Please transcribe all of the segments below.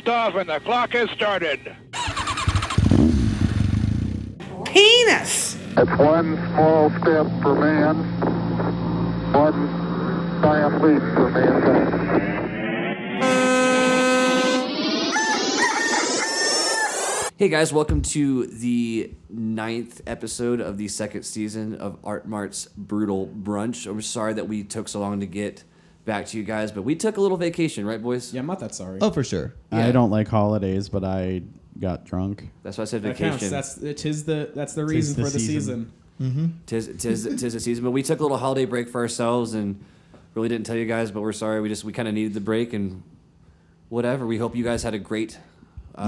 blast off and the clock has started. Penis! It's one small step for man, one giant leap for mankind. Hey guys, welcome to the 9th episode of the 2nd season of Art Mart's Brutal Brunch. I'm sorry that we took so long to get back to you guys, but we took a little vacation, right, boys? Yeah, I'm not that sorry. Oh, for sure. Yeah. I don't like holidays, but I got drunk. That's why I said That vacation. counts. That's the reason for the season. Mm-hmm. Tis the season, but we took a little holiday break for ourselves and really didn't tell you guys, but we're sorry. We kind of needed the break and whatever. We hope you guys had a great There's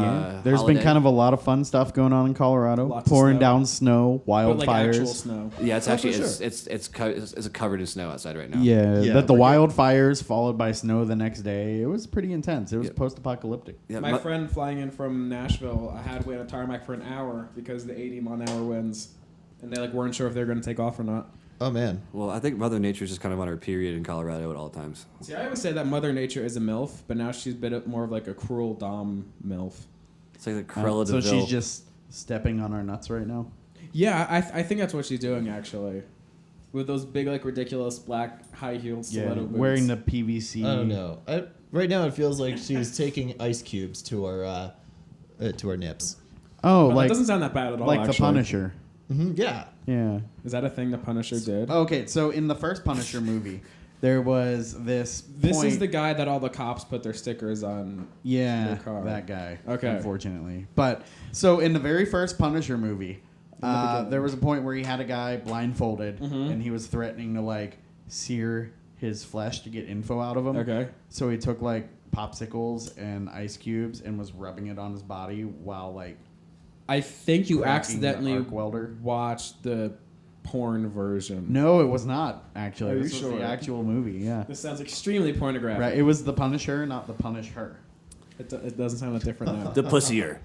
holiday. been kind of a lot of fun stuff going on in Colorado. Lots of pouring snow. down snow, But like actual wildfires. snow. Yeah, it's actually for sure. it's covered in snow outside right now. Yeah, Yeah, that the we're wildfires followed by snow the next day. It was pretty intense. It was post-apocalyptic. Yeah, My friend flying in from Nashville, I had to wait on a tarmac for an hour because of the 80-mile-an-hour winds, and they weren't sure if they were going to take off or not. Oh, man. Well, I think Mother Nature's just kind of on her period in Colorado at all times. See, I always say that Mother Nature is a MILF, but now she's a bit more of like a cruel Dom MILF. It's like the Cruella So de Vil. she's just stepping on our nuts right now. Yeah, I think that's what she's doing, actually. With those big, ridiculous black high-heeled stiletto boots. wearing the PVC. I don't know. Right now, it feels like she's taking ice cubes to our nips. Oh, But like that doesn't sound that bad at all, like actually. the Punisher. Mm-hmm, yeah. Yeah. Is that a thing the Punisher did? Okay, so in the first Punisher movie, there was this. This point, is the guy that all the cops put their stickers on. Yeah, their car. that guy. Okay. Unfortunately, but so in the very first Punisher movie, beginning. there was a point where he had a guy blindfolded Mhm. and he was threatening to sear his flesh to get info out of him. Okay. So he took popsicles and ice cubes and was rubbing it on his body while I think you cracking the accidentally arc welder. watched the porn version. No, it was not actually. Are you This was sure? the actual movie. Yeah. This sounds extremely pornographic. Right. It was the Punisher, not the Punisher. It doesn't sound that different now. The Pussier.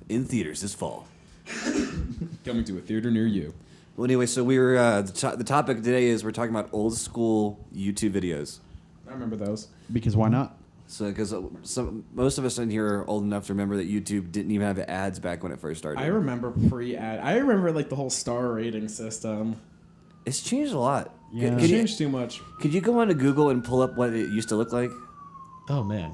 In theaters this fall. Coming to a theater near you. Well, anyway, so we were the topic today is we're talking about old school YouTube videos. I remember those. Because why not? So, because most of us in here are old enough to remember that YouTube didn't even have ads back when it first started. I remember pre-ad. I remember the whole star rating system. It's changed a lot. Yeah. It Could you, changed too much. could you go onto Google and pull up what it used to look like? Oh, man.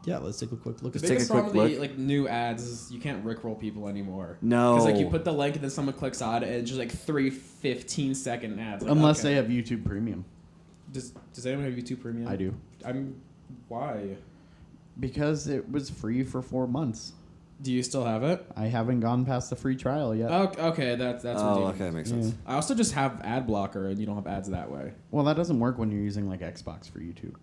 Yeah, let's take a quick look The at Let's take a biggest quick problem with look. the new ads is you can't rickroll people anymore. No. Because you put the link and then someone clicks on it and it's just 3 15-second ads. Unless they have YouTube Premium. Does anyone have YouTube Premium? I do. Why? Because it was free for 4 months. Do you still have it? I haven't gone past the free trial yet. Okay, that's Oh, redeemed. okay, that makes sense. Yeah. I also just have ad blocker and you don't have ads that way. Well, that doesn't work when you're using Xbox for YouTube.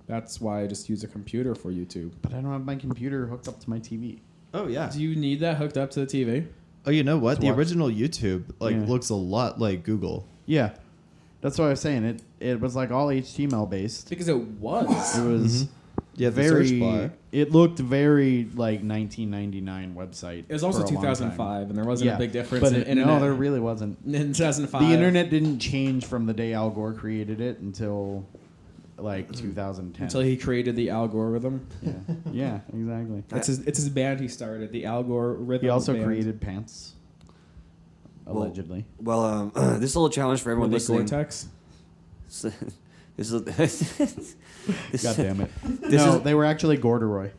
That's why I just use a computer for YouTube. But I don't have my computer hooked up to my TV. Oh, yeah. Do you need that hooked up to the TV? Oh, you know what? The watch. original YouTube Yeah. looks a lot like Google. Yeah. That's what I was saying. It was all HTML based. Because it was. It was Yeah, the very. search bar. It looked very 1999 website. It was also for a long 2005, time. and there wasn't a big difference But in no, internet. there really wasn't. In 2005. The internet didn't change from the day Al Gore created it until 2010. Until he created the algorithm. Yeah, yeah, exactly. It's his band he started, the algorithm. He also band. created pants. Well, Allegedly. Well, this is a little challenge for Were everyone they listening. Gore-Tex? This is God damn it. This No, is- they were actually Gorderoy.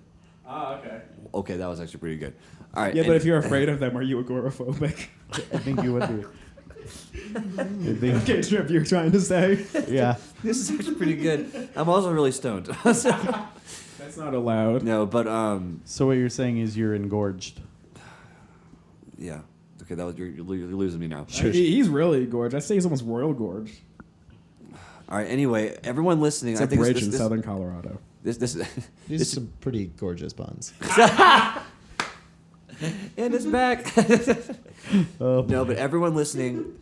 Ah, okay. Okay, that was actually pretty good. All right. Yeah, but and- if you're afraid of them, are you agoraphobic? I think you would be. Okay, Trip, you're trying to say? Yeah. this is actually pretty good. I'm also really stoned. That's not allowed. No, but So what you're saying is you're engorged. yeah. Okay, that was you're losing me now. He's really gorge. I'd say he's almost royal gorge. All right. Anyway, everyone listening, It's I a think bridge in this, southern Colorado. this These are some pretty gorgeous buns. and it's back. Oh, No, but everyone listening,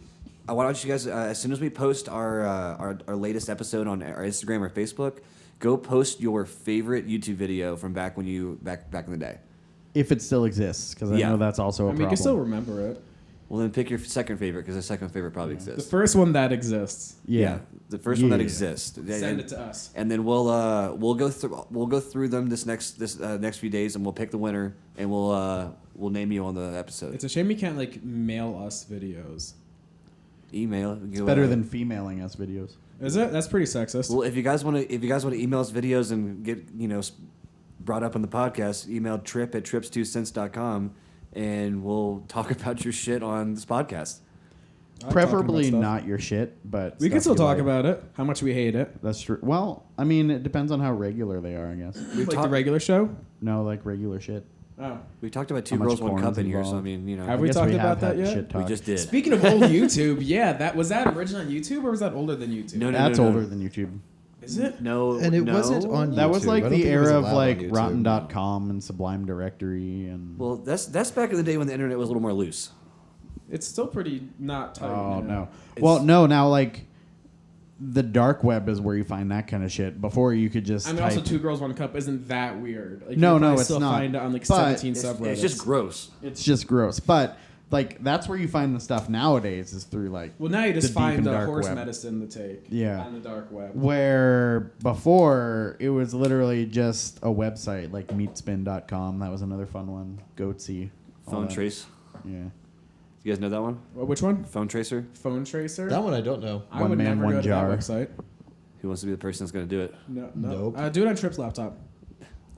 I want you guys as soon as we post our latest episode on our Instagram or Facebook, go post your favorite YouTube video from back when back in the day. if it still exists, because I Yeah. know that's also a I mean, you problem. can still remember it. Well, then pick your second favorite because the second favorite probably The exists. first one that exists. Yeah, the first one that Yeah. exists. Send it to us. And then we'll go through them this next few days, and we'll pick the winner, and we'll name you on the episode. It's a shame you can't like mail us videos. Email. It's better than femailing us videos. Is it? That's pretty sexist. Well, if you guys want to email us videos and get brought up on the podcast, email trip@trips2cents.com, and we'll talk about your shit on this podcast. I like Preferably talking about not your shit, but We can stuff still you talk like. about it. How much we hate it. That's true. Well, I mean, it depends on how regular they are, I guess. Like the regular show. No, like regular shit. Oh. We talked about Two How much Girls One corn's Cup in here, so I involved? mean, Have I we guess talked have about that had yet? shit we talk. just did. Speaking of old YouTube, yeah, was that original on YouTube or was that older than YouTube? No, That's older than YouTube. Is it? No, And it no. wasn't on That was YouTube. like I don't the think it was era of allowed on like YouTube. Rotten.com and Sublime Directory and. Well, that's back in the day when the internet was a little more loose. It's still pretty not tight. Oh you know? no! It's- Well, no. Now, like, the dark web is where you find that kind of shit. Before you could just. I mean, type, also Two Girls One Cup isn't that weird. Like, No, you no, probably it's still not. find it on like But 17 subreddits. It's just gross. It's just gross. But like, that's where you find the stuff nowadays is through like. Well, now you just the deep find and the dark horse web. medicine to take. Yeah. On the dark web. Where before it was literally just a website like meatspin.com. That was another fun one. Goatsy. all Phone that. trace. Yeah. You guys know that one? Well, which one? Phone tracer. Phone Tracer. That one I don't know. I One would man, never one go to jar. that website. Who wants to be the person that's going to do it? No. Nope. Do it on Trip's laptop.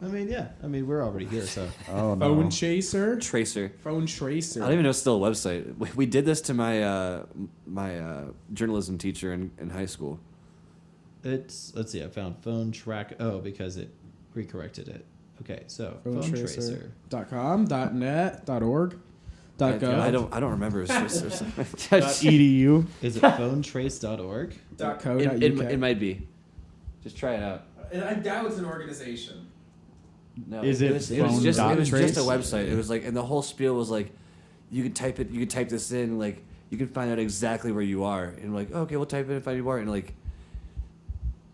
I mean, yeah. I mean, we're already here, so. Oh no. Phone Chaser. Tracer. Phone Tracer. I don't even know it's still a website. We did this to my journalism teacher in high school. Let's see, I found phone track. Oh, because it recorrected it. Okay, so phone tracer. .com, .net, .org, .gov. I don't remember. It's just, Edu. Is it phonetrace.org? .co, it might be. Just try it out. I doubt it's an organization. No, Is it was phone just dot it was just a trace? website. It was like, and the whole spiel was like, you could type it. You could type this in. Like, you could find out exactly where you are. And like, okay, we'll type it and find you are. And like,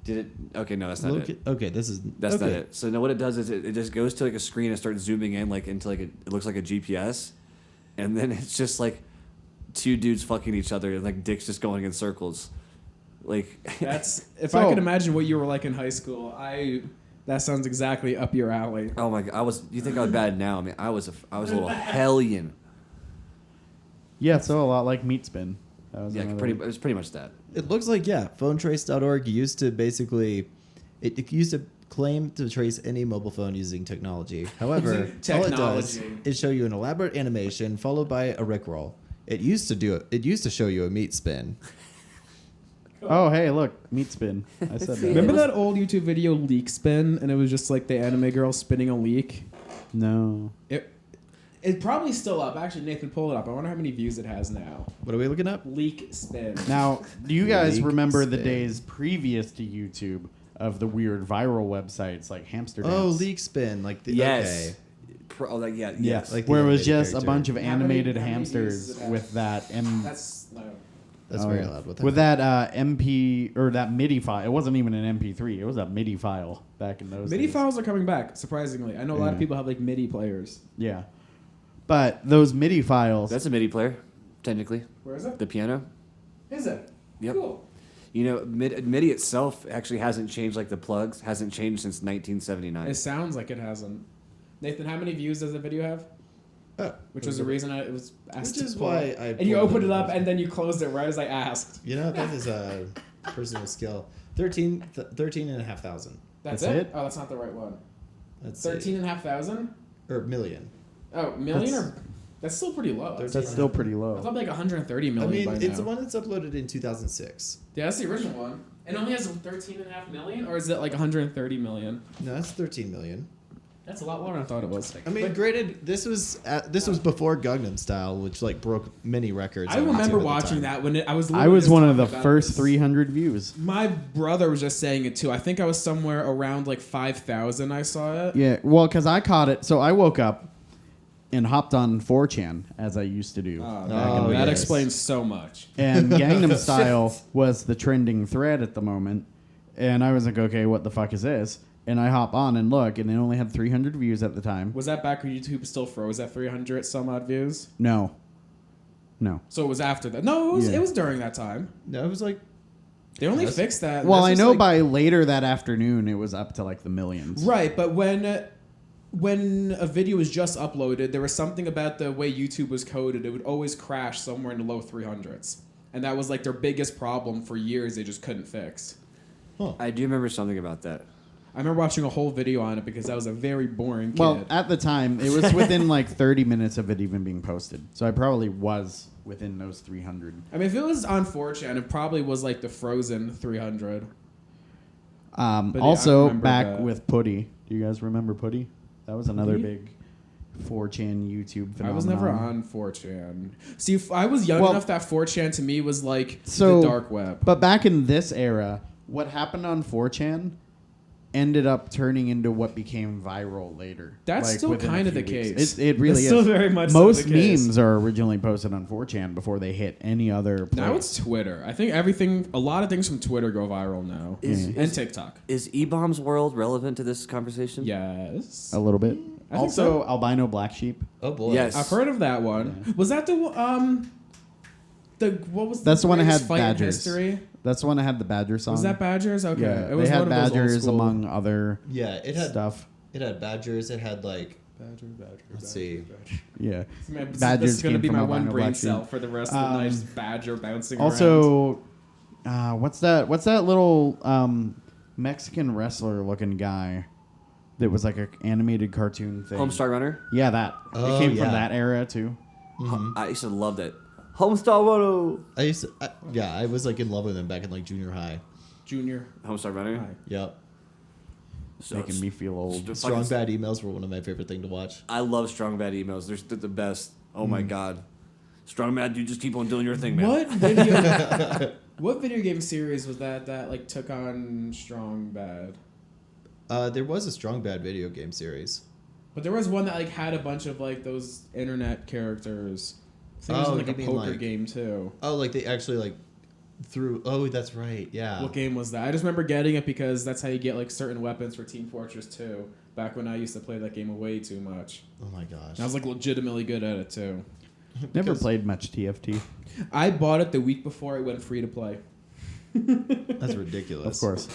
did it? Okay, no, that's not it. Okay, this is. That's okay. not it. So now what it does is it just goes to like a screen and starts zooming in like into like it looks like a GPS, and then it's just like two dudes fucking each other and like dicks just going in circles, like. That's if So- I could imagine what you were like in high school. That sounds exactly up your alley. Oh my god! You think I was bad now? I mean, I was a little hellion. Yeah, so a lot like Meatspin. That was Yeah, another- it was pretty much that. It looks like, yeah, phonetrace.org used to basically. It used to claim to trace any mobile phone using technology. However, all it does Technology. is show you an elaborate animation followed by a rickroll. It used to do it. It used to show you a meat spin. Oh, hey, look, Meatspin. I said that. Remember that old YouTube video Leak Spin, and it was just like the anime girl spinning a leak. No. It's probably still up. Actually, Nathan, pull it up. I wonder how many views it has now. What are we looking up? Leak Spin. Now, do you guys Leak remember the spin. days previous to YouTube of the weird viral websites like Hamster Dance? Oh, leak spin, like the Yes. okay. Like yeah. Yeah, Yes. Like the where it was animated just character. a bunch of How many- animated how many hamsters views does it have? with that That's no. That's Oh, very yeah. loud. What the with heck? that MP or that MIDI file. It wasn't even an MP3. It was a MIDI file back in those MIDI days. files are coming back. Surprisingly, I know a lot of Yeah. people have like MIDI players. Yeah, but those MIDI files. That's a MIDI player, technically. Where is it? The piano. Is it? Yep. Cool. You know, MIDI itself actually hasn't changed. Like the plugs hasn't changed since 1979. It sounds like it hasn't. Nathan, how many views does the video have? Which was the reason it was asked. Which to is pull why it. I And you pulled opened it it up up. and then you closed it right as I asked. You know, that is a personal skill. 13,500. That's That's it? it? Oh, that's not the right one. Let's see. 13,500? Or million. Oh, million That's- or that's still pretty low. That's still pretty I low. thought like 130 I million mean, by it's the now. one that's uploaded in 2006. Yeah, that's the original one. It only has 13.5 million, or is it like 130 million? No, that's 13 million. That's a lot lower than I thought it was. I mean, But granted, this was before Gangnam Style, which like broke many records. I on YouTube remember at the watching time. that when I was. I literally was just one of the talking about first this. 300 views. My brother was just saying it too. I think I was somewhere around like 5,000. I saw it. Yeah, well, because I caught it. So I woke up and hopped on 4chan, as I used to do. Oh, Oh, that yes. explains so much. And Gangnam Style was the trending thread at the moment. And I was like, okay, what the fuck is this? And I hop on and look, and it only had 300 views at the time. Was that back when YouTube still froze at 300 some odd views? No. No. So it was after that. No, Yeah. it was during that time. No, it was like They only That's- fixed that. Well, This I was know like- by later that afternoon it was up to like the millions. Right, but when a video was just uploaded, there was something about the way YouTube was coded. It would always crash somewhere in the low 300s. And that was like their biggest problem for years they just couldn't fix. I do remember something about that. I remember watching a whole video on it because I was a very boring kid. Well, at the time, it was within like 30 minutes of it even being posted. So I probably was within those 300. I mean, if it was on 4chan, it probably was like the Frozen 300. But yeah, I Also, remember back that. with Putty. Do you guys remember Putty? That was another Putty? big 4chan YouTube phenomenon. I was never on 4chan. See, if I was young Well- enough that 4chan to me was like So- the dark web. But back in this era, what happened on 4chan ended up turning into what became viral later. That's still within a kind of few the weeks. case. It really That's is. still very much so Most the case. memes are originally posted on 4chan before they hit any other place. Now it's Twitter. I think a lot of things from Twitter go viral now. And TikTok. Is E-Bomb's World relevant to this conversation? Yes. a little bit. I think Also, so. albino black sheep. oh boy. Yes. I've heard of that one. Was that what was That's the one that greatest had fight in badgers. history? That's the one that had the badger song. Was that Badgers? Okay. Yeah, It was they had one of those old badgers school- among other Yeah, it had stuff. It had badgers. It had like Badger. let's see. Yeah. Man, Badgers this is going to came be from my one albino brain black cell sheep. for the rest of the night. Just Badger bouncing around. Also, what's that little Mexican wrestler looking guy that was like an animated cartoon thing? Homestar Runner? Yeah, that. Oh, it came yeah. from that era too. I used to love that. Homestar Runner! I was like in love with him back in like junior high. Junior. Homestar Runner? Hi. Yep. So Making me feel old. Strong bad emails were one of my favorite thing to watch. I love Strong Bad emails. They're the best. Oh my god. Strong Bad, you just keep on doing your thing, man. What video? What video game series was that like took on Strong Bad? There was a strong bad video game series. But there was one that like had a bunch of like those internet characters. I think it was in, like a you mean, poker like- game too. Oh, like they actually like threw. Oh, that's right. Yeah. What game was that? I just remember getting it because that's how you get like certain weapons for Team Fortress 2. Back when I used to play that game way too much. Oh my gosh. And I was like legitimately good at it too. Never Because- played much TFT. I bought it the week before it went free to play. That's ridiculous. Of course.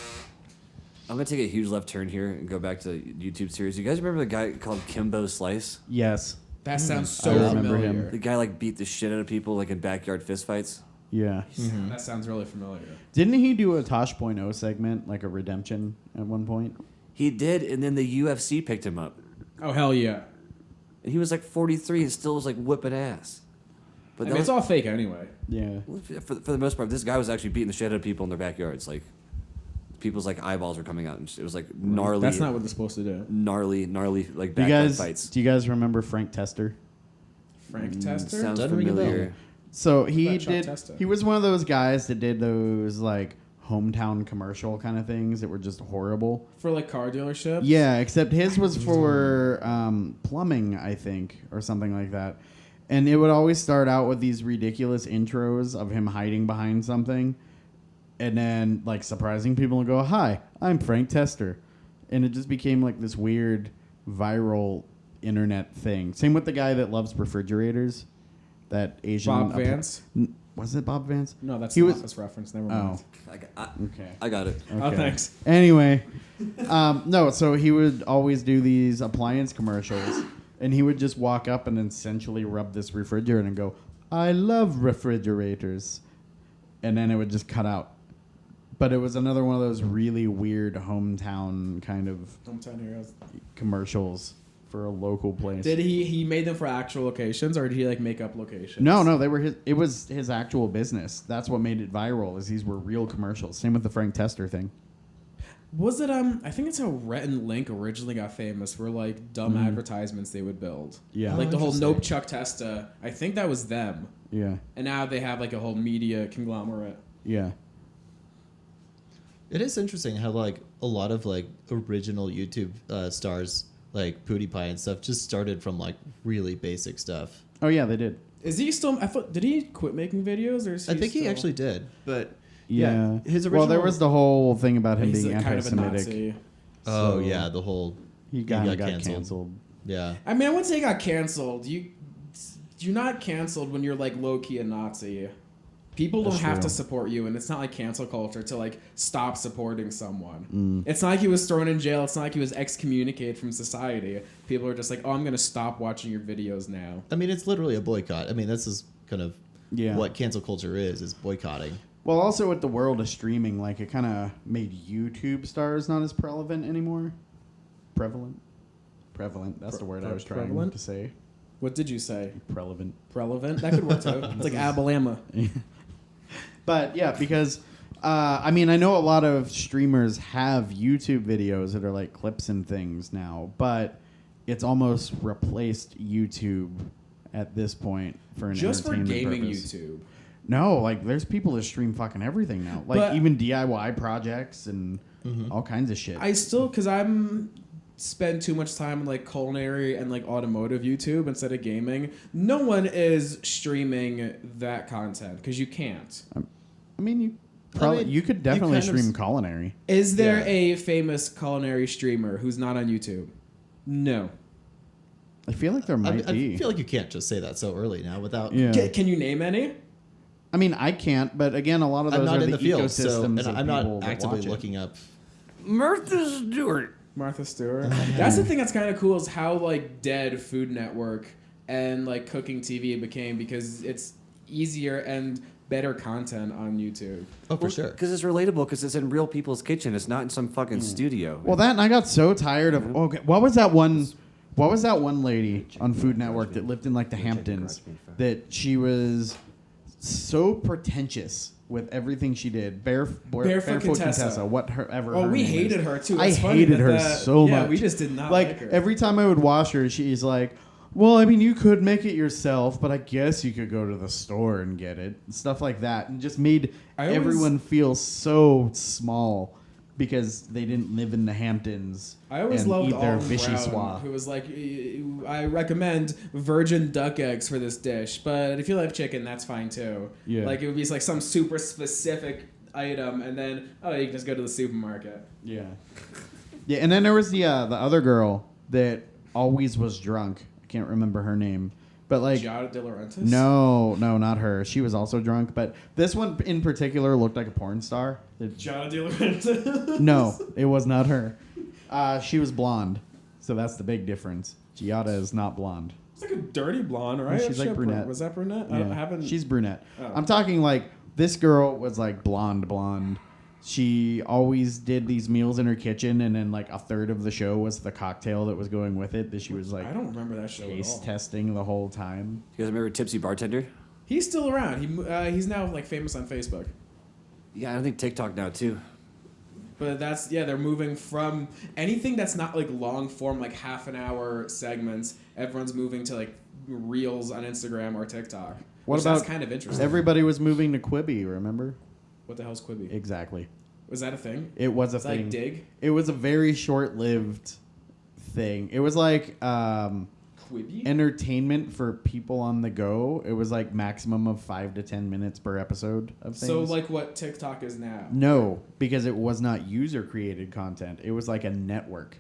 I'm going to take a huge left turn here and go back to the YouTube series. You guys remember the guy called Kimbo Slice? Yes. That sounds so I remember familiar. him. The guy like beat the shit out of people like in backyard fistfights. Yeah. That sounds really familiar. Didn't he do a Tosh.0 segment, like a redemption at one point? He did, and then the UFC picked him up. Oh hell yeah! And he was like 43 and still was like whipping ass. But I that mean, it's was- all fake anyway. Yeah. for the most part, this guy was actually beating the shit out of people in their backyards. Like, people's like eyeballs were coming out, and it was like gnarly. That's not what they're supposed to do. gnarly like Do you backyard guys fights. do you guys remember Frank Tester? Frank Tester. Sounds Doesn't ring a bell. familiar. So he about Chuck did. Testa? He was one of those guys that did those like hometown commercial kind of things that were just horrible. For like car dealerships. Yeah, except his was for plumbing, I think, or something like that. And it would always start out with these ridiculous intros of him hiding behind something, and then like surprising people and go, "Hi, I'm Frank Tester," and it just became like this weird viral internet thing. Same with the guy that loves refrigerators, that Asian Bob Vance. Was it Bob Vance? No, that's He an was- Office reference. Never Oh, mind. okay. I got it. Oh, thanks. Anyway, no, so he would always do these appliance commercials, and he would just walk up and essentially rub this refrigerator and go, "I love refrigerators," and then it would just cut out. But it was another one of those really weird hometown kind of Hometown Heroes. commercials for a local place. Did he made them for actual locations, or did he like make up locations? No, they were his. It was his actual business. That's what made it viral. Is these were real commercials. Same with the Frank Tester thing. Was it I think it's how Rhett and Link originally got famous. Were like dumb advertisements they would build. Yeah. Like the whole Interesting. Nope Chuck Testa. I think that was them. Yeah, And now they have like a whole media conglomerate. yeah. It is interesting how like a lot of like original YouTube stars like PewDiePie and stuff just started from like really basic stuff. Oh yeah, they did. Is he still? I thought. Did he quit making videos, or is he I think he still- actually did, but Yeah. his original. Well, there was the whole thing about him He's being like kind of a anti-Semitic. Nazi. Oh So yeah, the whole He got canceled. Yeah. I mean, I wouldn't say he got canceled. you're not canceled when you're like low key a Nazi. People don't have to support you, and it's not like cancel culture to like stop supporting someone. It's not like he was thrown in jail. It's not like he was excommunicated from society. People are just like, oh, I'm gonna stop watching your videos now. I mean, it's literally a boycott. I mean, this is kind of what cancel culture is boycotting. Well, also with the world of streaming, like it kind of made YouTube stars not as prevalent anymore. Prevalent. That's the word I was trying to say. What did you say? Prevalent. That could work too. It's like Abalama. But yeah, because I mean, I know a lot of streamers have YouTube videos that are like clips and things now, but it's almost replaced YouTube at this point for an just for entertainment gaming purpose. YouTube. No, like there's people that stream fucking everything now, like But- even DIY projects and all kinds of shit. I still, because I'm spend too much time on like culinary and like automotive YouTube instead of gaming. No one is streaming that content because you can't. I mean, you could definitely kind of stream culinary. Is there a famous culinary streamer who's not on YouTube? No. I feel like there might be. I feel like you can't just say that so early now without. Yeah. Can you name any? I mean, I can't, but again, a lot of those I'm not are in the field, so ecosystems and of I'm people not that actively watch it. looking up. Martha Stewart. Martha Stewart. That's the thing that's kind of cool is how like dead Food Network and like cooking TV became because it's easier and better content on YouTube. Oh, for sure. Because it's relatable, because it's in real people's kitchen. It's not in some fucking studio. Well, that and I got so tired of. Okay, what was that one lady on Food Network that lived in like the Hamptons? That she was so pretentious with everything she did. Barefoot Contessa. Whatever. Oh, her we name hated is. her too. I It's funny hated her that so much. Yeah, we just did not like her. Every time I would wash her, she's like, "Well, I mean, you could make it yourself, but I guess you could go to the store and get it." And stuff like that, and just made everyone feel so small because they didn't live in the Hamptons. I always and loved eat their Alton Brown, vichyssoise. who was like, I recommend virgin duck eggs for this dish, but if you like chicken, that's fine too. Yeah. Like it would be like some super specific item, and then you can just go to the supermarket. Yeah. Yeah, and then there was the other girl that always was drunk. I can't remember her name. But like Giada De Laurentiis? No, not her. She was also drunk, but this one in particular looked like a porn star. Giada De Laurentiis? No, it was not her. She was blonde. So that's the big difference. Giada is not blonde. It's like a dirty blonde, right? She's like brunette. Was that brunette? Yeah. I haven't. She's brunette. Oh. I'm talking like this girl was like blonde. She always did these meals in her kitchen, and then like a third of the show was the cocktail that was going with it. That she was like, I don't remember that show at taste all. testing the whole time. You guys remember Tipsy Bartender? He's still around. He's now like famous on Facebook. Yeah, I think TikTok now too. But they're moving from anything that's not like long form, like half an hour segments. Everyone's moving to like reels on Instagram or TikTok. What That's about kind of interesting. Everybody was moving to Quibi, remember? What the hell's Quibi? Exactly. Was that a thing? It was a It's thing. like Dig? It was a very short-lived thing. It was like Quibi? entertainment for people on the go. It was like maximum of 5 to 10 minutes per episode of things. So like what TikTok is now? No, because it was not user-created content. It was like a network.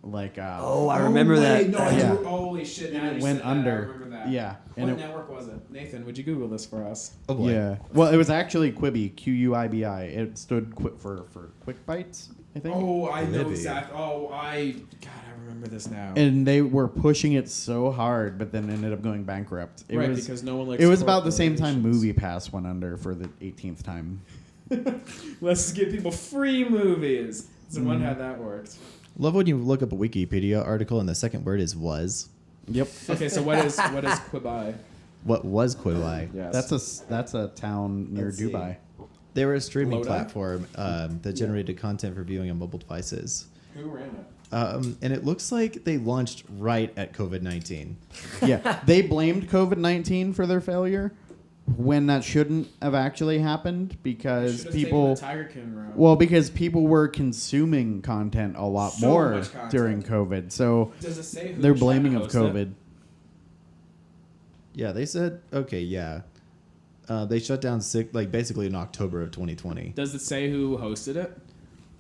Like I remember that. No, Yeah. Holy shit! Now it you went said that, under. I remember that. Yeah. What And network was it? Nathan, would you Google this for us? Oh boy. yeah. Well, it was actually Quibi, Quibi. It stood for Quick Bites, I think. Oh, I know Quibi. exactly. I remember this now. And they were pushing it so hard, but then ended up going bankrupt. It right, was, because no one likes. it was about the same time corporations. MoviePass went under for the 18th time. Let's just give people free movies. So I wonder how that worked. Love when you look up a Wikipedia article and the second word is was. Yep. Okay, so what is Quibi? What was Quibi? Yes. That's a town near Let's see. Dubai. They were a streaming Loda? platform that generated content for viewing on mobile devices. Who ran it? And it looks like they launched right at COVID-19. Yeah, they blamed COVID-19 for their failure when that shouldn't have actually happened because Should've people. taken the Tiger King route. Well, because people were consuming content a lot So more much content. during COVID, so Does it say who they're was trying to blaming of host it? COVID. Yeah, they said, okay, yeah. They shut down basically in October of 2020. Does it say who hosted it?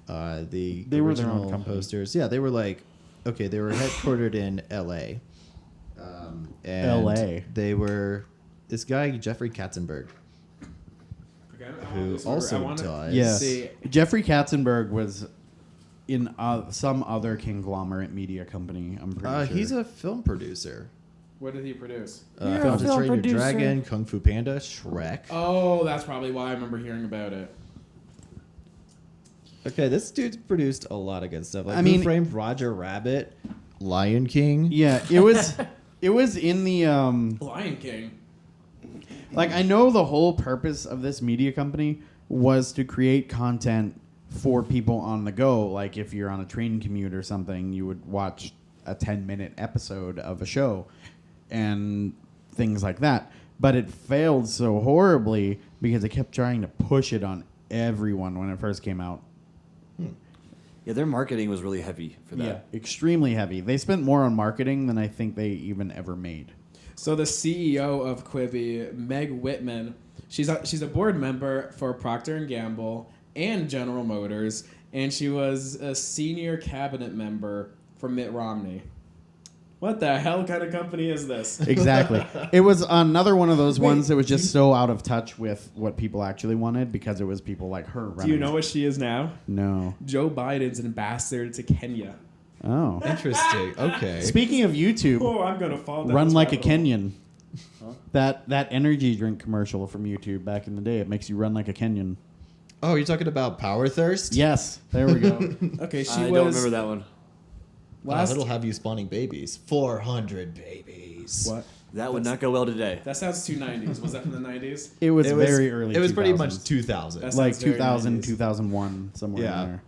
The were their own original company. posters. Yeah, they were like, okay, they were headquartered in LA. And L.A. They were this guy Jeffrey Katzenberg, who also died. Yeah. See. Jeffrey Katzenberg was in some other conglomerate media company, I'm pretty sure. He's a film producer. What did he produce? You're a How to film Train Your producer. Dragon, Kung Fu Panda, Shrek. Oh, that's probably why I remember hearing about it. Okay, this dude's produced a lot of good stuff. Like I mean- Who Framed Roger Rabbit, Lion King. Yeah, it was in the Lion King. like I know the whole purpose of this media company was to create content for people on the go. Like if you're on a train commute or something, you would watch a 10-minute episode of a show and things like that. But it failed so horribly because they kept trying to push it on everyone when it first came out. Yeah, their marketing was really heavy for that. Yeah, extremely heavy. They spent more on marketing than I think they even ever made. So the CEO of Quibi, Meg Whitman, she's a board member for Procter & Gamble and General Motors, and she was a senior cabinet member for Mitt Romney. What the hell kind of company is this? Exactly. It was another one of those ones that was just so out of touch with what people actually wanted because it was people like her running. Do you know what she is now? No. Joe Biden's ambassador to Kenya. Oh. Interesting. Okay. Speaking of YouTube, Oh, I'm gonna fall down Run this Like a rabbit hole. Kenyan. That energy drink commercial from YouTube back in the day, it makes you run like a Kenyan. Oh, you're talking about Power Thirst? Yes, there we go. Okay, she I was. don't remember that one. Last, It'll have you spawning babies. 400 babies. what? That would not go well today. That sounds too 90s. Was that from the 90s? It was It was very early. It was pretty 2000s. much 2000. That's- like sounds very 2000, 90s. 2001, somewhere Yeah. in there.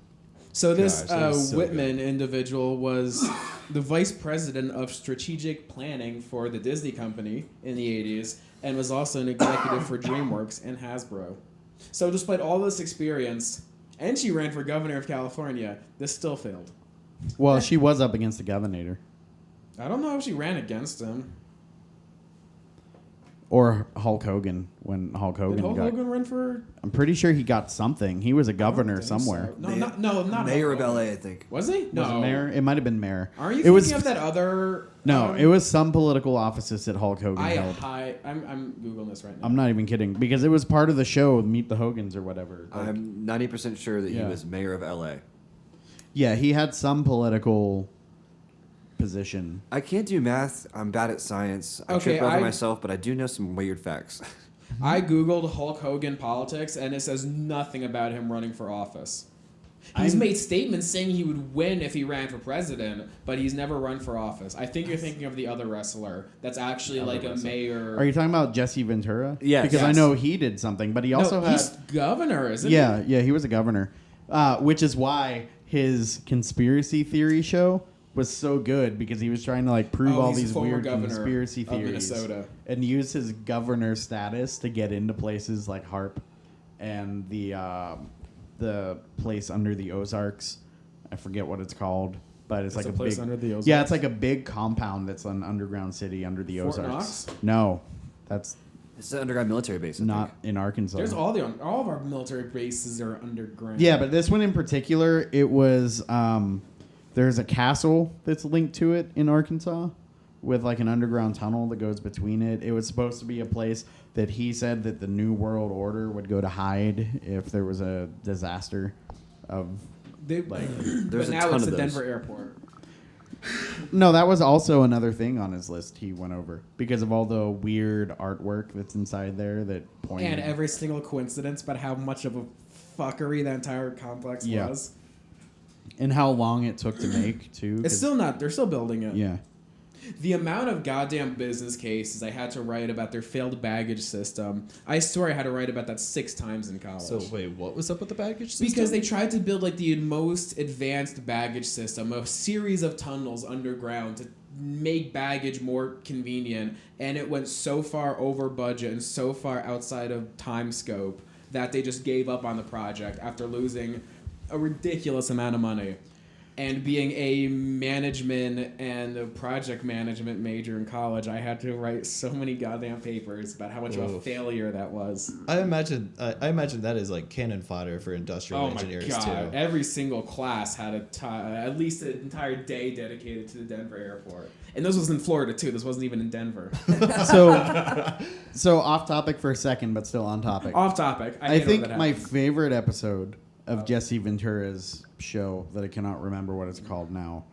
So this Gosh, that was so Whitman individual was the vice president of strategic planning for the Disney company in the 80s and was also an executive for DreamWorks and Hasbro. So despite all this experience, and she ran for governor of California, this still failed. Well, she was up against the governor. I don't know if she ran against him. Or Hulk Hogan, when Hulk Did Hogan Hulk got... Hogan run for? I'm pretty sure he got something. He was a I don't governor think somewhere. so. No, not Mayor Hulk of Hogan. LA, I think. Was he? No. Was it mayor? It might have been mayor. Aren't you it thinking was, of that other? No, it was some political offices that Hulk Hogan held. I'm googling this right now. I'm not even kidding because it was part of the show, Meet the Hogans or whatever. Like, I'm 90% sure that he Yeah. was mayor of LA. yeah, he had some political position. I can't do math. I'm bad at science. I Okay, trip over I- myself, but I do know some weird facts. I googled Hulk Hogan politics, and it says nothing about him running for office. He's I'm- made statements saying he would win if he ran for president, but he's never run for office. I think you're thinking of the other wrestler that's actually like a mayor. Are you talking about Jesse Ventura? Yes. Because I Yes. know he did something, but he also no, had. he's governor, isn't Yeah, he was a governor, which is why his conspiracy theory show was so good because he was trying to like prove Oh, all he's a these former weird governor conspiracy of theories Minnesota. and use his governor status to get into places like Harp and the place under the Ozarks. I forget what it's called, but it's There's like a place big, under the Ozarks? Yeah, it's like a big compound that's an underground city under the Fort Ozarks. Knox? No, that's It's an underground military base. I not think. in Arkansas. There's all of our military bases are underground. Yeah, but this one in particular, it was there's a castle that's linked to it in Arkansas with like an underground tunnel that goes between it. It was supposed to be a place that he said that the New World Order would go to hide if there was a disaster of They, There's but a now ton it's of the those. Denver airport. No, that was also another thing on his list he went over because of all the weird artwork that's inside there that pointed. And every single coincidence about how much of a fuckery that entire complex Yeah. was. and how long it took to make too. It's 'cause- still not. They're still building it. yeah. The amount of goddamn business cases I had to write about their failed baggage system. I swear I had to write about that 6 times in college. So wait, what was up with the baggage system? Because they tried to build like the most advanced baggage system, a series of tunnels underground to make baggage more convenient, and it went so far over budget and so far outside of time scope that they just gave up on the project after losing a ridiculous amount of money. And being a management and a project management major in college, I had to write so many goddamn papers about how much of a failure that was. I imagine that is like cannon fodder for industrial Oh my engineers god! too. Every single class had at least an entire day dedicated to the Denver airport, and this was in Florida too. This wasn't even in Denver. So off topic for a second, but still on topic. Off topic. I think my favorite episode of Jesse Ventura's show that I cannot remember what it's called now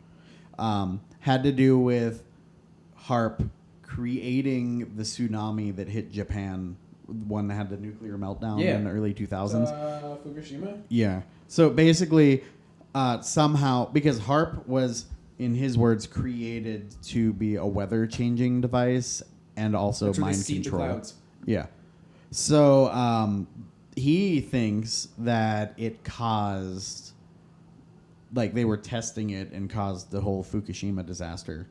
had to do with Harp creating the tsunami that hit Japan, one that had the nuclear meltdown in the early 2000s. Fukushima? Yeah. So basically, somehow, because Harp was, in his words, created to be a weather-changing device and also mind control. Yeah. So he thinks that it caused, like they were testing it and caused the whole Fukushima disaster.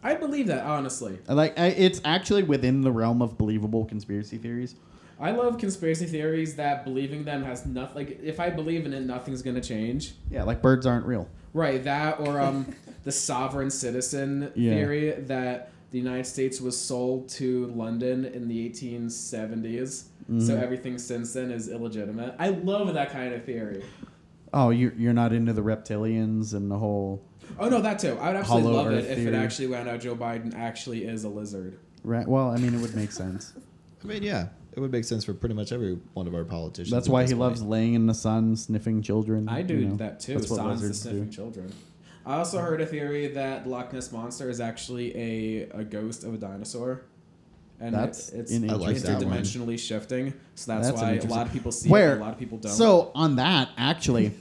I believe that, honestly. It's actually within the realm of believable conspiracy theories. I love conspiracy theories that believing them has nothing. Like, if I believe in it, nothing's gonna change. Yeah, like birds aren't real. Right, that or the sovereign citizen theory that the United States was sold to London in the 1870s, so everything since then is illegitimate. I love that kind of theory. Oh, you're not into the reptilians and the whole... Oh, no, that too. I would absolutely Hollow love it Earth if it theory. actually went out Joe Biden actually is a lizard. Right. Well, I mean, it would make sense. I mean, yeah, it would make sense for pretty much every one of our politicians. That's at why this he point. loves laying in the sun, sniffing children. I do that too. That's what Sans the lizards sniffing do. children. I also heard a theory that the Loch Ness Monster is actually a ghost of a dinosaur. And That's it's an I like that one. interdimensionally shifting. So that's That's an why a interesting- lot of people see Where? it and a lot of people don't. So on that, actually,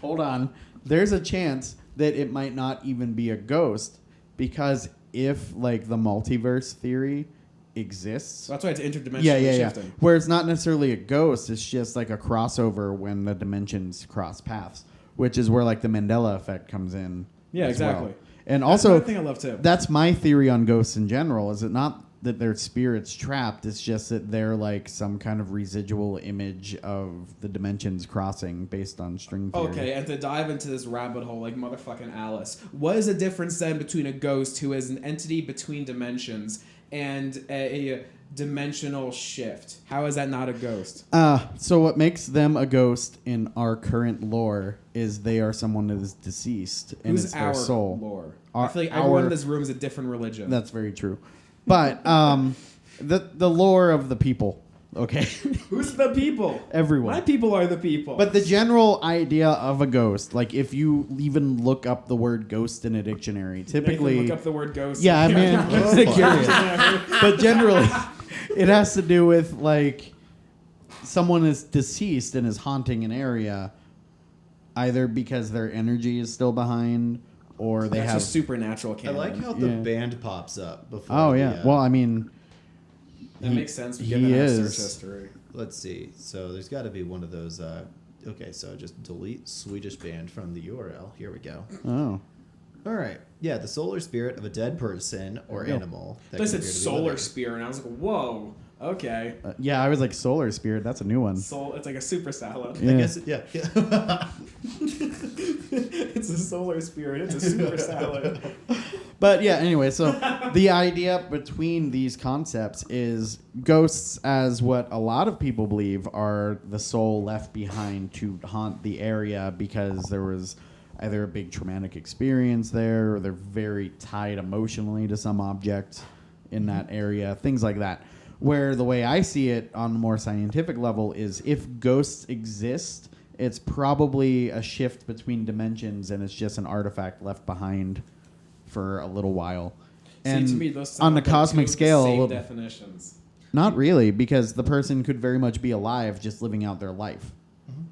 hold on. There's a chance that it might not even be a ghost because if like the multiverse theory exists, that's why it's interdimensionally yeah. shifting. Where it's not necessarily a ghost, it's just like a crossover when the dimensions cross paths, which is where like the Mandela effect comes in. Yeah, as exactly. well. And That's also, another thing I love too. that's my theory on ghosts in general. Is it not that they're spirits trapped? It's just that they're like some kind of residual image of the dimensions crossing based on string theory. Okay, and to dive into this rabbit hole like motherfucking Alice, what is the difference then between a ghost who is an entity between dimensions and a dimensional shift? How is that not a ghost? So what makes them a ghost in our current lore is they are someone that is deceased and Who's it's their our soul. lore? Our- I feel like everyone our- in this room is a different religion. That's very true. But the lore of the people, okay? Who's the people? Everyone. My people are the people. But the general idea of a ghost, like if you even look up the word ghost in a dictionary, typically... Nathan, look up the word ghost. Yeah, I mean, I'm curious. But generally, it has to do with like someone is deceased and is haunting an area, either because their energy is still behind, or they That's have. a supernatural I canon. like how the Yeah. band pops up before. Oh the, yeah. Well, I mean, that he- makes sense he given our is. search history. let's see. So there's got to be one of those. Okay, so just delete Swedish band from the URL. Here we go. Oh, All right. Yeah, the solar spirit of a dead person or There we go. animal. that They can said appear to be solar living. spear, and I was like, whoa, okay. yeah. I was like solar spirit. That's a new one. It's like a super salad. Yeah. I guess. Yeah. It's a solar spirit. It's a super salad. But yeah, anyway, so the idea between these concepts is ghosts, as what a lot of people believe, are the soul left behind to haunt the area because there was either a big traumatic experience there or they're very tied emotionally to some object in that area, things like that. Where the way I see it on a more scientific level is if ghosts exist, it's probably a shift between dimensions and it's just an artifact left behind for a little while. And See, to me, those on sound the like cosmic two scale, a same little- definitions. not really, because the person could very much be alive just living out their life.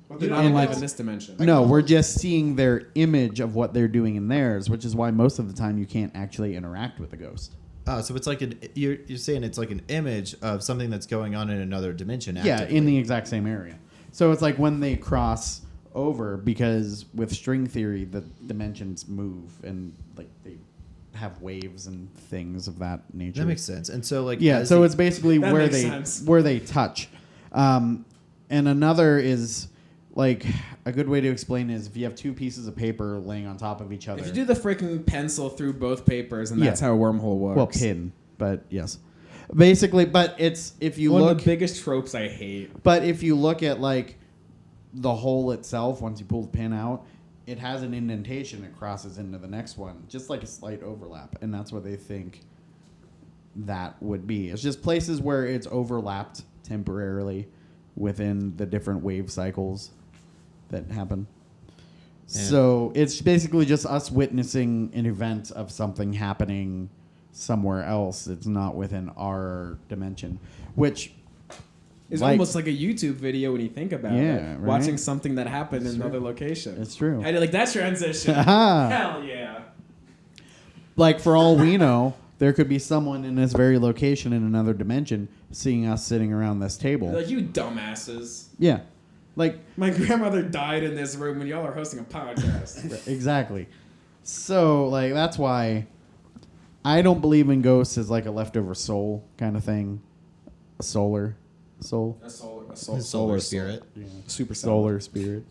But they're You not know, alive it's- in this dimension. No, we're just seeing their image of what they're doing in theirs, which is why most of the time you can't actually interact with a ghost. So it's like you're saying it's like an image of something that's going on in another dimension. Yeah, actively. in the exact same area. So it's like when they cross over, because with string theory, the dimensions move and like they have waves and things of that nature. That makes sense. And so like Yeah, so it's basically That where makes they sense. where they touch. And another is like a good way to explain it is if you have two pieces of paper laying on top of each other. If you do the freaking pencil through both papers, and that's Yeah. how a wormhole works. Well, pin, but yes. Basically, but it's if you One look of the biggest tropes I hate. but if you look at like the hole itself, once you pull the pin out, it has an indentation. It crosses into the next one, just like a slight overlap, and that's what they think that would be. It's just places where it's overlapped temporarily within the different wave cycles that happen. So it's basically just us witnessing an event of something happening somewhere else. It's not within our dimension, which It's almost like a YouTube video when you think about Yeah, it. right? Watching something that happened in another location. it's true. I did like that transition. Aha. Hell yeah. Like for all we know, there could be someone in this very location in another dimension seeing us sitting around this table. Like, you dumbasses. Yeah. Like My grandmother died in this room when y'all are hosting a podcast. exactly. So like that's why I don't believe in ghosts as like a leftover soul kind of thing. A solar soul. A solar Solar spirit. Super Solar spirit.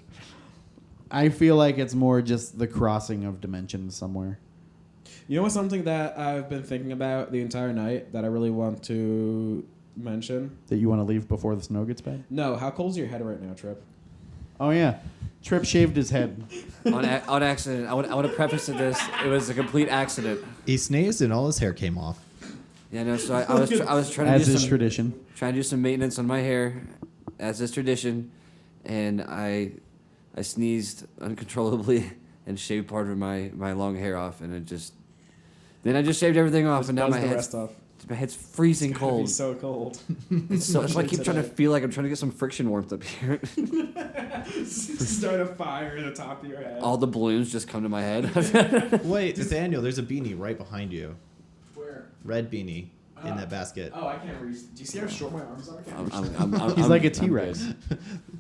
I feel like it's more just the crossing of dimensions somewhere. You know what's something that I've been thinking about the entire night that I really want to mention? That you want to leave before the snow gets bad? No, how cold's your head right now, Trip? Oh yeah. Trip shaved his head. on accident. I want to preface to this. It was a complete accident. He sneezed and all his hair came off. Yeah, no. So I was trying to As do is some tradition. trying to do some maintenance on my hair, as is tradition, and I sneezed uncontrollably and shaved part of my long hair off, and then I just shaved everything off, and now buzz my the head's rest off. my head's freezing It's gonna be cold. so cold. It's like I keep trying to feel like I'm trying to get some friction warmth up here. Start a fire in the top of your head. All the balloons just come to my head. Wait, Nathaniel, there's a beanie right behind you. Where? Red beanie in that basket. Oh, I can't reach. Do you see how short my arms are? I can't reach. He's like a I'm T-Rex.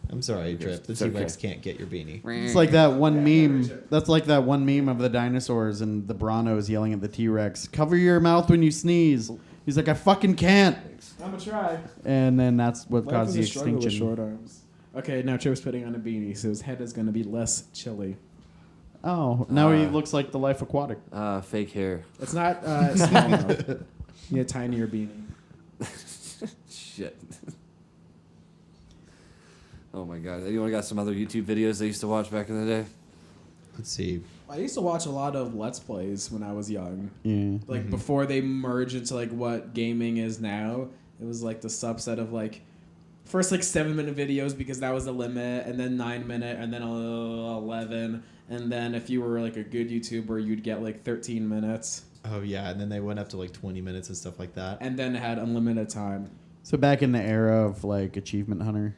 I'm sorry, Trip. The It's okay. T-Rex can't get your beanie. It's like that one meme. That's like that one meme of the dinosaurs and the Brontos yelling at the T-Rex, "Cover your mouth when you sneeze." He's like, "I fucking can't." I'm gonna try. And then that's what Life caused is the a struggle with extinction. short arms. Okay, now Trip's putting on a beanie, so his head is gonna be less chilly. Oh, now he looks like the Life Aquatic. Fake hair. It's not small enough. You need a tinier beanie. Shit. Oh my god. Anyone got some other YouTube videos they used to watch back in the day? Let's see. I used to watch a lot of Let's Plays when I was young. Yeah. Like before they merged into like what gaming is now. It was like the subset of like first like 7-minute videos because that was the limit, and then 9-minute, and then 11, and then if you were like a good YouTuber, you'd get like 13 minutes, Oh yeah, and then they went up to like 20 minutes and stuff like that. and then it had unlimited time. So back in the era of like Achievement Hunter,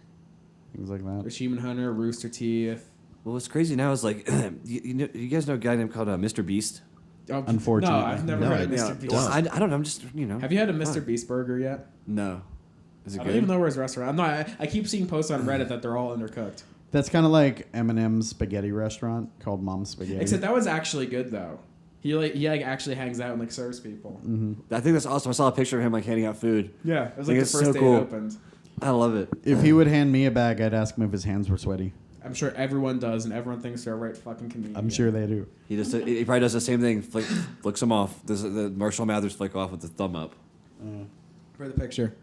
things like that. Achievement Hunter, Rooster Teeth. Well, what's crazy now is like, you guys know a guy named called Mr. Beast? Oh, Unfortunately. No, I've never No, heard I of don't. Mr. Beast. Well, I don't know. I'm just, Have you had a Mr. Beast burger yet? No. Is it I good? don't even know where his restaurant. I'm not. I keep seeing posts on Reddit that they're all undercooked. That's kind of like Eminem's spaghetti restaurant called Mom's Spaghetti. Except that was actually good though. He actually hangs out and like serves people. I think that's awesome. I saw a picture of him like handing out food. Yeah, it was I like think the it's first so day cool. it opened. I love it. If he would hand me a bag, I'd ask him if his hands were sweaty. I'm sure everyone does, and everyone thinks they're a right fucking comedian. I'm sure they do. He probably does the same thing. Flicks them off. Does the Marshall Mathers flick off with the thumb up? For the picture.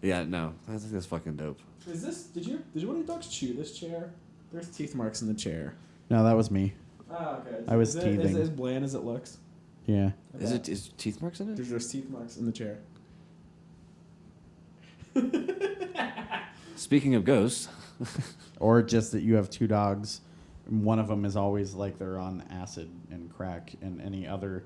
Yeah, no, I think that's fucking dope. Is this? Did you one of your dogs chew this chair? There's teeth marks in the chair. No, that was me. Oh, okay. I was Is teething. it as bland as it looks? Yeah. Is teeth marks in it? There's teeth marks in the chair. Speaking of ghosts, Or just that you have two dogs. And one of them is always like they're on acid and crack and any other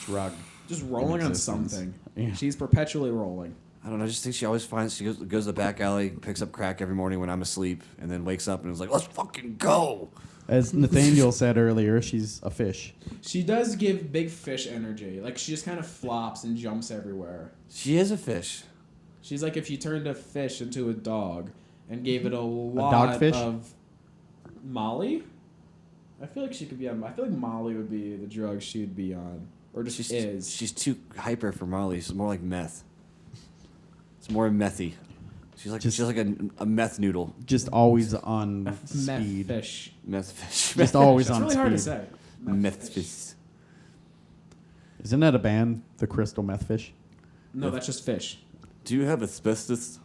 drug. Just rolling on existence. something. Yeah. She's perpetually rolling. I don't know. I just think she always finds she goes to the back alley, picks up crack every morning when I'm asleep, and then wakes up and is like, "Let's fucking go." As Nathaniel said earlier, she's a fish. She does give big fish energy. Like she just kind of flops and jumps everywhere. She is a fish. She's like if you turned a fish into a dog and gave it a lot dogfish? of Molly. I feel like she could be on. I feel like Molly would be the drug she'd be on, or just is. She's too hyper for Molly. She's more like meth. It's more methy. She's like a meth noodle. Just always on Meth speed. fish. Meth fish. Just always It's on really speed. hard to say. Meth fish. Isn't that a band? The Crystal Meth Fish? No, that's just fish. Do you have asbestos?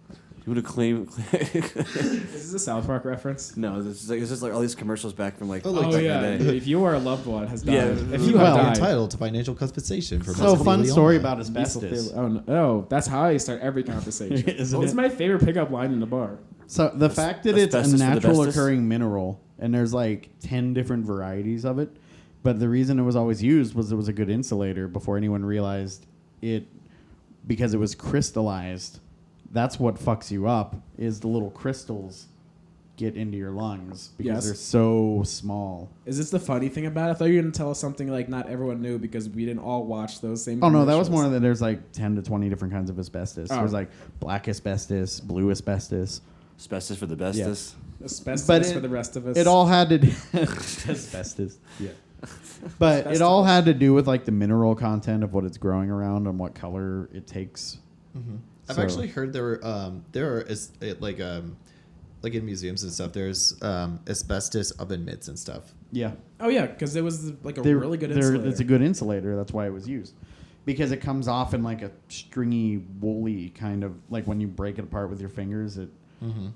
Do you want to claim? Is this a South Park reference? No, it's just like all these commercials back from like. Oh, look, Oh back in yeah. the day. If you or a loved one has died, Yeah. if you Well, have You're died, entitled to financial compensation for So fun mesothelioma. story about asbestos. Oh no! Oh, that's how I start every conversation. Isn't It's it? my favorite pickup line in the bar. So the fact that it's a asbestos for the natural bestest? occurring mineral, and there's like 10 different varieties of it, but the reason it was always used was it was a good insulator before anyone realized it, because it was crystallized. That's what fucks you up, is the little crystals get into your lungs because Yes. they're so small. Is this the funny thing about it? I thought you were going to tell us something like not everyone knew because we didn't all watch those same Oh no, that was commercials. more that there's like 10 to 20 different kinds of asbestos. Oh. There's like black asbestos, blue asbestos. Asbestos for the bestest. Asbestos But for the rest of us. It all had to do asbestos. Yeah. But it all had to do with like the mineral content of what it's growing around and what color it takes. I've So- actually heard there are like in museums and stuff. There's asbestos oven mitts and stuff. Yeah. Oh yeah, because it was like a They're- really good they're- insulator. It's a good insulator. That's why it was used. Because it comes off in like a stringy, woolly kind of, like when you break it apart with your fingers, it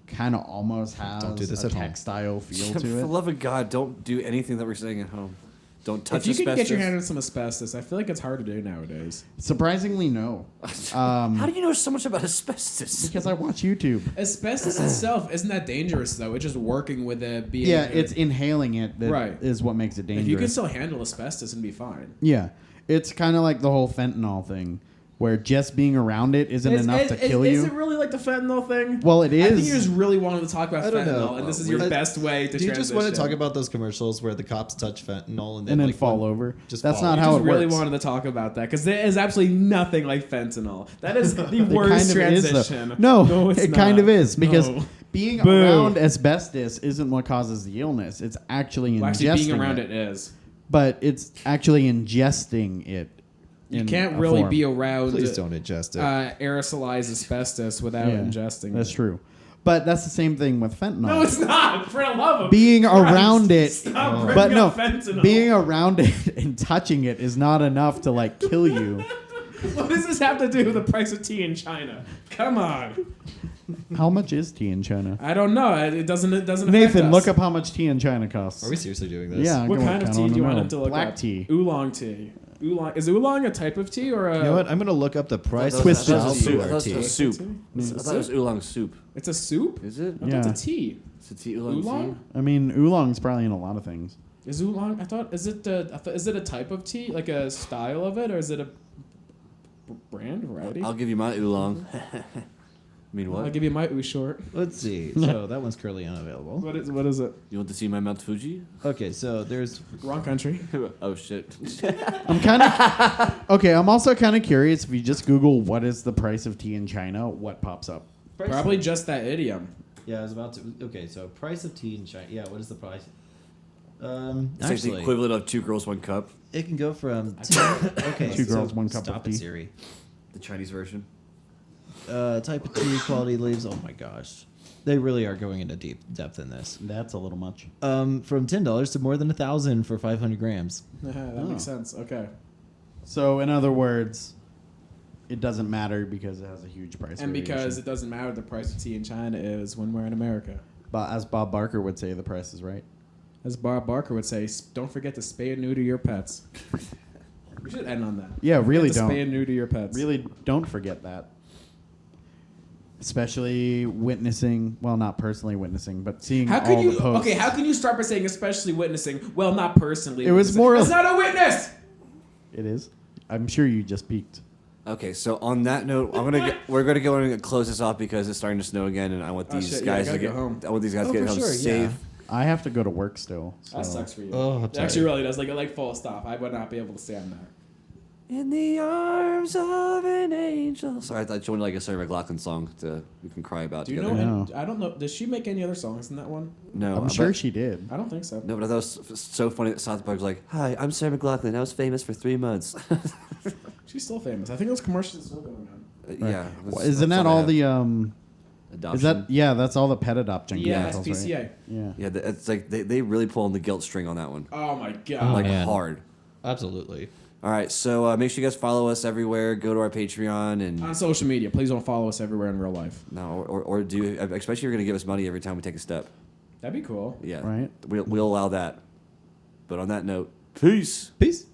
kind of almost has Don't do this a at home. textile feel For to the it. love of God, don't do anything that we're saying at home. Don't touch If you asbestos. can get your hand on some asbestos, I feel like it's hard to do nowadays. Surprisingly, no. How do you know so much about asbestos? Because I watch YouTube. Asbestos itself isn't that dangerous though. It's just working with it being. Yeah, it's inhaling it that Right. is what makes it dangerous. If you can still handle asbestos and be fine. Yeah, it's kind of like the whole fentanyl thing, where just being around it isn't enough to kill Is you. it really like the fentanyl thing? Well, it I think is. you just really wanted to talk about I don't fentanyl, know. and this is your best way to Do you just want to transition. talk about those commercials where the cops touch fentanyl and And then like, fall one- over. Just That's fall not over? how just it really works. wanted to talk about that because there is absolutely nothing like fentanyl. That is the It worst kind of is, though. transition. No, it's it kind not. of is because No. being Boo. around asbestos isn't what causes the illness. It's actually Well, ingesting actually, being around it is. But it's actually ingesting it. You in can't a really form. be around Please don't ingest it. aerosolized asbestos without Yeah, ingesting That's it. true. But that's the same thing with fentanyl. No, it's not. For the love of Being Christ, around it, Stop but bringing no, up fentanyl. being around it and touching it is not enough to like kill you. What does this have to do with the price of tea in China? Come on. How much is tea in China? I don't know. It doesn't. Nathan, Nathan, look up how much tea in China costs. Are we seriously doing this? Yeah. What I kind of kinda tea do you wanna want him to know. look Black up? tea. Oolong tea. Oolong is oolong a type of tea or a? You know what? I'm gonna look up the price of Twisted I thought it was soup. soup. I thought it was tea. soup. Is I it thought it was oolong soup. It's a soup. Is it? I thought Yeah. it's a tea. It's a tea oolong. Oolong? I mean, oolong's probably in a lot of things. Is oolong? I thought. Is it? Is it a type of tea, like a style of it, or is it a brand variety? I'll give you my oolong. I mean, what? I'll give you my oo short. Let's see. So that one's currently unavailable. What is it? You want to see my Mount Fuji? Okay, so there's Wrong country. Oh shit! I'm kind of okay. I'm also kind of curious if you just Google what is the price of tea in China, what pops up? Probably just that idiom. Yeah, I was about to. Okay, so price of tea in China. Yeah, what is the price? It's like the Actually, equivalent of 2 girls, 1 cup. it can go from okay. Two so girls, 1 cup of stop tea. it, Siri. The Chinese version. Type of tea, quality leaves. Oh my gosh, they really are going into deep depth in this. That's a little much. From $10 to more than 1,000 for 500 grams. That makes sense. Okay. So in other words, it doesn't matter because it has a huge price. And because variation. it doesn't matter what the price of tea in China is when we're in America. But as Bob Barker would say, the price is right. As Bob Barker would say, don't forget to spay and neuter your pets. We should end on that. Yeah, really Forget to don't. Spay and neuter your pets. Really don't forget that. Especially witnessing, well, not personally witnessing, but seeing How all can you? the posts. Okay, how can you start by saying especially witnessing? Well, not personally. It was witnessing. more That's of- not a witness. It is. I'm sure you just peeked. Okay, so on that note, we're gonna go and close this off because it's starting to snow again, and I want these shit, yeah, I guys gotta to go home. I want these guys Oh, to get for home sure, safe. I have to go to work still. That so- sucks for you. Oh, I'm It actually sorry. really does. Like full stop. I would not be able to stand that. In the arms of an angel. Sorry, I thought you wanted like a Sarah McLachlan song to we can cry about Do you together. know? No. I don't know. Does she make any other songs in that one? No, I'm sure she did. I don't think so. No, but I thought it was so funny that South Park was like, "Hi, I'm Sarah McLachlan. I was famous for 3 months." She's still famous. I think those commercials are still going on. Yeah, Well, isn't that all the adoption. Is that that's all the pet adoption Yeah, chemicals, SPCA. right? Yeah. Yeah, it's like they really pull on the guilt string on that one. Oh my god. Like man. hard. Absolutely. All right, so make sure you guys follow us everywhere. Go to our Patreon and On social media, please don't follow us everywhere in real life. no, or do, especially if you're going to give us money every time we take a step. That'd be cool. Yeah, Right. We'll allow that. But on that note, peace. Peace.